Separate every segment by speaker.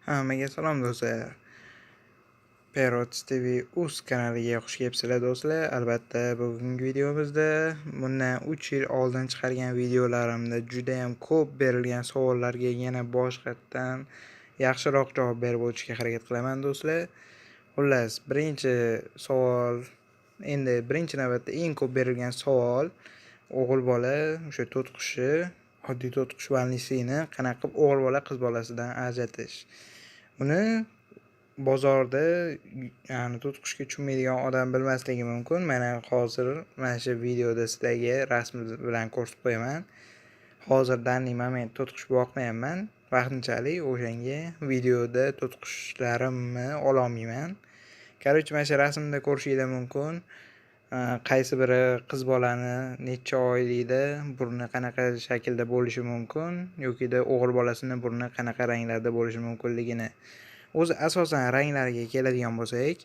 Speaker 1: Hammaga salom do'stlar. Parrots TV uz kanaliga xush kelibsizlar do'stlar. Albatta bugungi videomizda bundan 3 yil oldin chiqargan videolarimda juda ham ko'p berilgan savollarga yana boshqatdan yaxshiroq javob berib o'tishga harakat qilaman do'stlar. Xullas, birinchi navbatda eng ko'p berilgan savol o'g'il bola o'sha to'tiqushi, oddiy to'tiqush valnisini qanaqa qilib o'g'il bola qiz bolasidan ajratish. Uni bozorda to'tiqushga tushmaydigan odam bilmasligi mumkin. Mana hozir mana shu videoda sizlarga rasm bilan ko'rsatib qo'yaman. Hozir danli moment to'tiqush boqmayapman. Vaqtinchalik o'shanga videoda to'tiqushlarimni ololmayman. Короче, mana shu rasmda ko'rishinglar mumkin. Qaysi biri qiz bolani necha oylikda burni qanaqa shaklda bo'lishi mumkin yokida o'g'il bolasini burni qanaqa ranglarda bo'lishi mumkinligini. O'zi asosan ranglariga keladigan bo'lsak,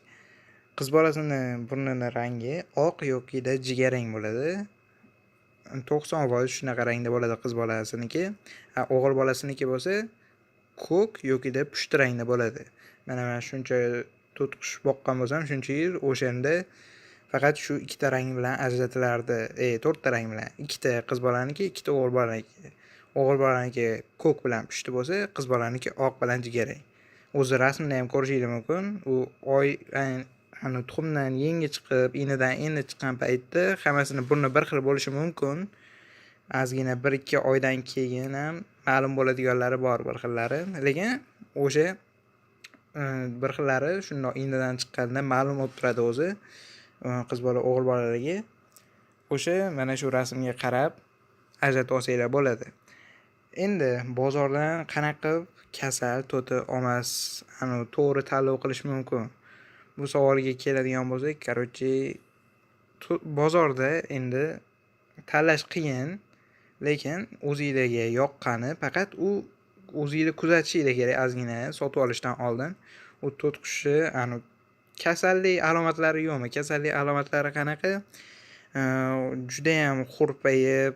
Speaker 1: qiz bolasini burnini rangi oq yokida jigarrang bo'ladi. 90% shunaqa rangda bo'ladi qiz bolasiniki. O'g'il bolasiniki bo'lsa ko'k yokida pushti rangda bo'ladi. Mana shuncha to'tiqush boqqan bo'lsam, shuncha yil o'shanda faqat shu ikkita rang bilan ajratilardi. 4 ta rang bilan. Ikkita qiz bolaniki, ikkita o'g'il bolaniki. O'g'il bolaniki ko'k bilan pushti bo'lsa, qiz bolaniki oq bilan jigarrang. O'zi rasmda ham ko'rishingiz mumkin. U tuxumdan yangi chiqib, inidan endi chiqqan paytda hammasini burni bir xil bo'lishi mumkin. Ozgina 1-2 oydan keyin ham ma'lum bo'ladiganlari bor bir xillari. Lekin o'sha bir xillari shundoq inidan chiqqanda ma'lum bo'lib turadi o'zi. Qiz bola, o'g'il bolaligi. O'sha mana shu rasmga qarab ajratib olsanglar bo'ladi. Endi bozordan qanaqa kasal to'ti olmas, to'g'ri tanlov qilish mumkin? Bu savolga keladigan bo'lsak, bozorda endi tanlash qiyin, lekin o'zingizga yoqqani faqat u o'zingizni kuzatishingiz kerak ozgina sotib olishdan oldin. U to'tiqushi kasallik alomatlari yo'qmi? Kasallik alomatlari qanaqa? Juda ham hurpayib,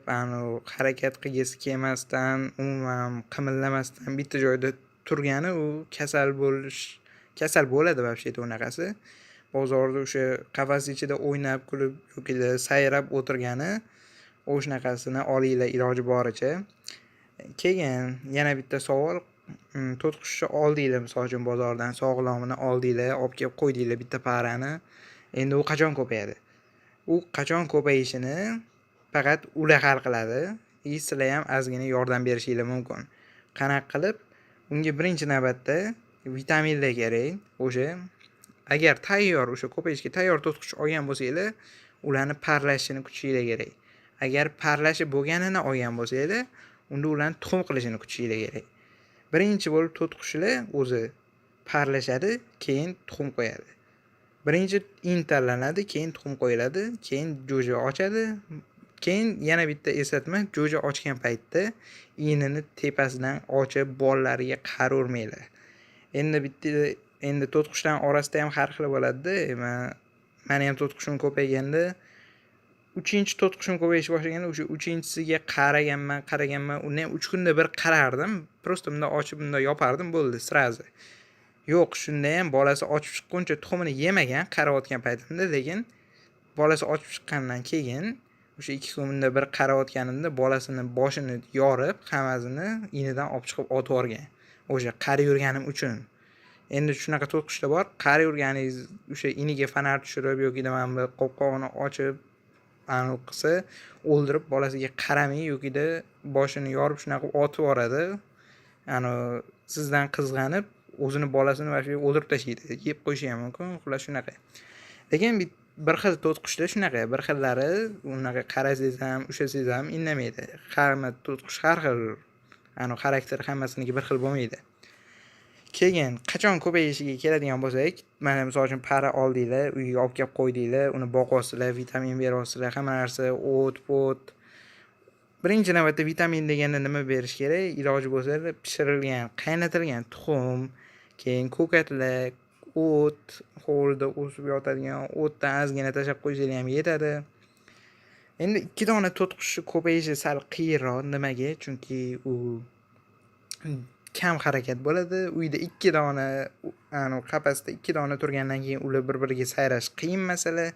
Speaker 1: harakat qilgisi kelmasdan, umuman qimillamasdan bitta joyda turgani u kasal bo'ladi вообще-то unaqasi. Bozorda o'sha qafas ichida o'ynab, kulib yokida sayrab o'tirgani o'shanaqasini olinglar iloji boricha. Keyin yana bitta savol, to'tiqushni oldinglar misol uchun bozordan sog'lomini oldinglar, olib kelib qo'ydinglar bitta parani. Endi u qachon ko'payadi? U qachon ko'payishini faqat ular hal qiladi. Sizlar ham ozgina yordam berishingiz mumkin. Qanaqa qilib? Unga birinchi navbatda vitaminlar kerak. O'sha agar tayyor o'sha ko'payishga tayyor to'tiqush olgan bo'lsanglar, ularni parlashini kutishingiz kerak. Agar parlashi bo'lganini olgan bo'lsanglar, unda ularni tuxum qilishini kutishingiz kerak. Birinchi bo'lib to'tiqushlar o'zi parlashadi, keyin tuxum qo'yadi. Birinchi in tanlanadi, keyin tuxum qo'yiladi, keyin jo'ja ochadi. Keyin yana bitta eslatma, jo'ja ochgan paytda inini tepasidan ochib bolalariga qaravermanglar. Endi to'tiqushlar orasida ham har xil bo'ladi-da. Meni ham to'tiqushim ko'payganda 3-chi to'tiqushim ko'payishga boshlaganda o'sha 3-chisiga qaraganman. Uni ham 3 kunda bir qarardim. Prosta bunday ochib, bunday yopardim, bo'ldi, srazi. Yo'q, shunda ham bolasi ochib chiqquncha tuxumini yemagan qarayotgan paytimda, lekin bolasi ochib chiqqandan keyin o'sha 2 kunda bir qarayotganimda bolasini boshini yorib, hammasini inidan olib chiqib otib yuborgan. O'sha qarayurganim uchun. Endi shunaqa to'tiqushlar bor, qarayurganingiz o'sha iniga fonar tushirib yokida mana bu qopqog'ini ochib qilsa, o'ldirib bolasiga qaramay yokida boshini yorib shunaqa otib yuboradi. Sizdan qizg'anib o'zini bolasini o'ldirib tashlaydi, yeb qo'yishi ham mumkin. Xullas shunaqa. Lekin bir xil to'tiqushlar shunaqa, bir xillari unaqa qarasangiz ham, ushlasangiz ham indamaydi. Hamma to'tiqush har xil, xarakteri hammasiniki bir xil bo'lmaydi. Keyin qachon ko'payishiga keladigan bo'lsak, mana misol uchun para oldinglar, uyga olib kelib qo'ydinglar, uni boqasizlar, vitamin beryapsizlar, hamma narsa o't. Birinchi navbatda vitamin deganda nima berish kerak? Iloji bo'lsa pishirilgan, qaynatilgan tuxum, keyin ko'katlar, o't, hovlida o'sib yotadigan o'tdan ozgina tashlab qo'ysanglar ham yetadi. Endi 2 dona to'tiqushni ko'payishi sal qiyinroq. Nimaga? Chunki u kam harakat bo'ladi. Uyda 2 dona qapasda 2 dona turgandan keyin ular bir-biriga sayrash qiyin masala.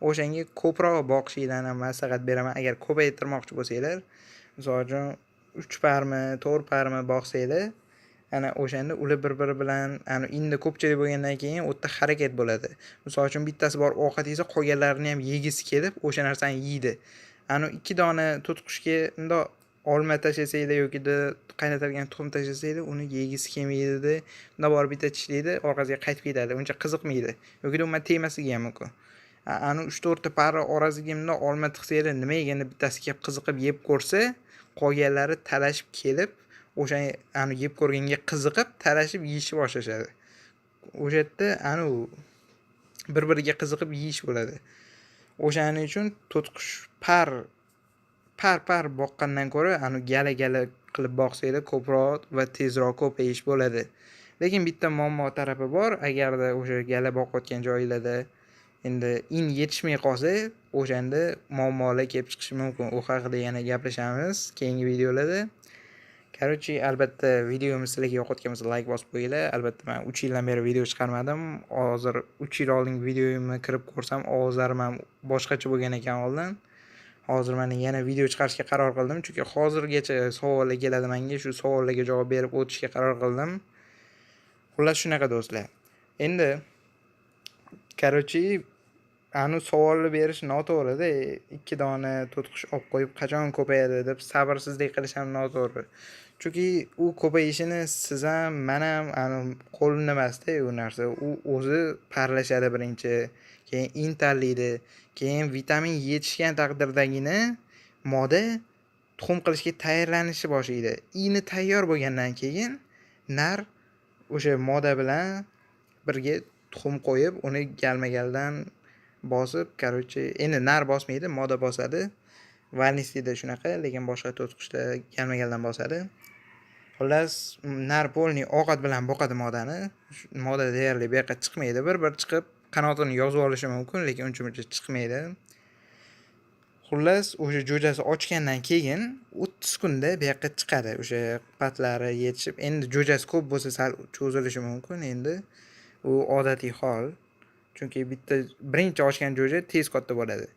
Speaker 1: O'shanga ko'proq boqishinglarni maslahat beraman. Agar ko'paytirmoqchi bo'lsanglar, misol uchun 3 parmi, 4 parmi boqsanglar, ana o'shanda ular bir-biri bilan endi ko'pchilik bo'lgandan keyin u yerda harakat bo'ladi. Misol uchun bittasi borib ovqat yesa, qolganlarini ham yegisi kelib, o'sha narsani yeydi. 2 dona to'tiqushga bundoq olma tashlasanglar yokida qaynatilgan tuxum tashlasanglar, uni yegisi kelmaydi. Unda borib bitta tishlaydi, orqasiga qaytib ketadi. Uncha qiziqmaydi. Yokida umuman tegmasligi ham mumkin. 3-4 ta parra orasiga bundoq olma tiqsanglar, nima yeganda bittasi kelib qiziqib yeb ko'rsa, qolganlari talashib kelib, o'sha yeb ko'rganga qiziqib, talashib yeyishni boshlashadi. O'sha yerda bir-biriga qiziqib yeyish bo'ladi. O'shaning uchun to'tiqush par boqqandan ko'ra, gala qilib boqsanglar ko'proq va tezroq ko'payish bo'ladi. Lekin bitta muammo tarafi bor. Agarda o'sha gala boqayotgan joylarda endi in yetishmay qolsa, o'shanda muammolar kelib chiqishi mumkin. U haqida yana gaplashamiz keyingi videolarda. Короче, albatta videomiz sizlarga yoqayotgan bo'lsa like bosib qo'yinglar. Albatta men 3 yildan beri video chiqarmadim. Hozir 3 yil oldingi videomni kirib ko'rsam, ovozlarim ham boshqacha bo'lgan ekan oldin. Hozir mana yana video chiqarishga qaror qildim, chunki hozirgacha savollar keladi menga, shu savollarga javob berib o'tishga qaror qildim. Xullas shunaqa do'stlar. Endi короче, savolni berish noto'g'ri-da. 2 dona to'tiqush olib qo'yib qachon ko'payadi deb sabrsizlik qilish ham noto'g'ri. Chunki u ko'payishini siz ham, men ham qo'limda emas-da u narsa. U o'zi parlashadi birinchi, keyin in tanlaydi, keyin vitamin yetishgan taqdirdagina moda tuxum qilishga tayyorlanishni boshlaydi. Ini tayyor bo'lgandan keyin nar o'sha moda bilan birga tuxum qo'yib, uni galma-galdan bosib, endi nar bosmaydi, moda bosadi. Valnisida shunaqa, lekin boshqa to'tiqushda galma-galdan bosadi. Xullas, nar polni ovqat bilan boqadi modani. Moda deyarli bu yoqqa chiqmaydi. Bir chiqib, qanotini yozib olishi mumkin, lekin uncha-muncha chiqmaydi. Xullas, o'sha jo'jasi ochgandan keyin 30 kunda bu yoqqa chiqadi. O'sha patlari yetishib, endi jo'jasi ko'p bo'lsa sal cho'zilishi mumkin. Endi u odatiy hol. Chunki birinchi ochgan jo'ja tez katta bo'ladi.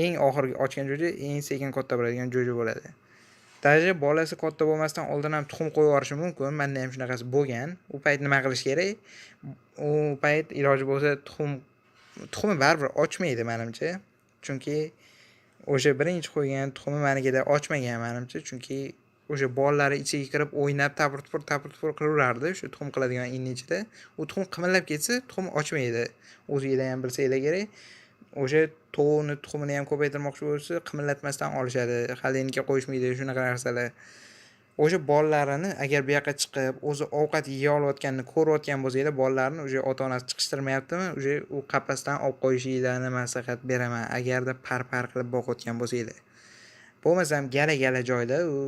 Speaker 1: Eng oxirgi ochgan jo'ja eng sekin katta bo'ladigan jo'ja bo'ladi. Даже bolasi katta bo'lmasdan oldin ham tuxum qo'yib yuborishi mumkin. Menda ham shunaqasi bo'lgan. U payt nima qilish kerak? U payt iloji bo'lsa tuxumni baribir ochmaydi menimcha. Chunki o'sha birinchi qo'ygan tuxumi menigida ochmagan menimcha. Chunki o'sha bolalari ichiga kirib o'ynab tapir-tupur qilaverardi o'sha tuxum qiladigan inning ichida. U tuxum qimillab ketsa, tuxum ochmaydi. O'zingizlar ham bilsanglar kerak. O'sha tovuqni tuxumini ham ko'paytirmoqchi bo'lsa, qimillatmasdan olishadi. Xolodilnikka qo'yishmaydi, shunaqa narsalar. O'sha bolalarini agar bu yoqqa chiqib, o'zi ovqat yeya olayotganini ko'rayotgan bo'lsanglar, bolalarini o'sha ota-onasi chiqishtirmayaptimi, o'sha u qapasdan olib qo'yishinglarni maslahat beraman, agarda par qilib boqayotgan bo'lsanglar. Bo'lmasam gala joyda u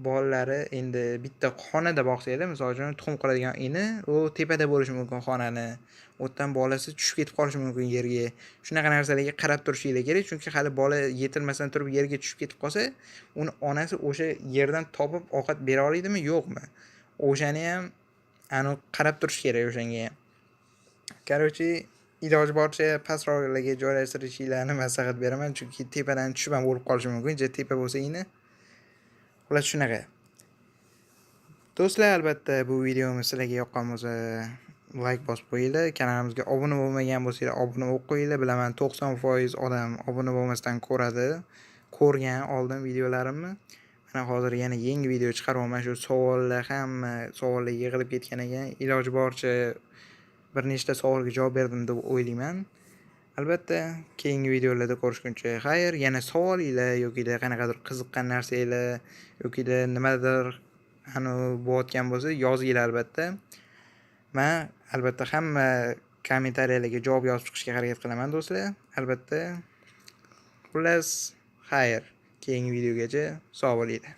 Speaker 1: bolalari endi bitta xonada boqsanglar, misol uchun tuxum qiladigan ini, u tepada bo'lishi mumkin xonani. O'tdan bolasi tushib ketib qolishi mumkin yerga. Shunaqa narsalarga qarab turishinglar kerak, chunki hali bola yetilmasdan turib yerga tushib ketib qolsa, uni onasi o'sha yerdan topib ovqat bera oladimi, yo'qmi? O'shani ham qarab turish kerak o'shanga ham. Короче, iloji boricha pastroqlarga joylashtirishinglarni maslahat beraman, chunki tepadan tushib ham o'lib qolishi mumkin, tepa bo'lsa ini. Xullas shunaqa. Do'stlar, albatta bu videomiz sizlarga yoqqan bo'lsa, like bosib qo'yinglar. Kanalimizga obuna bo'lmagan bo'lsanglar, obuna bo'lib qo'yinglar. Bilaman 90% odam obuna bo'lmasdan ko'rgan oldin videolarimni. Mana hozir yana yangi video chiqaryapman. Shu savollar yig'ilib ketgan ekan. Iloji boricha bir nechta savolga javob berdim deb o'ylayman. Albatta, keyingi videolarda ko'rishguncha xayr. Yana savolinglar yoki qanaqadir qiziqqan narsanglar yoki nimadir bo'layotgan bo'lsa, yozinglar albatta. Men albatta hamma kommentariyalarga javob yozib chiqishga harakat qilaman do'stlar. Albatta. Xullas, xayr. Keyingi videogacha sog' bo'linglar.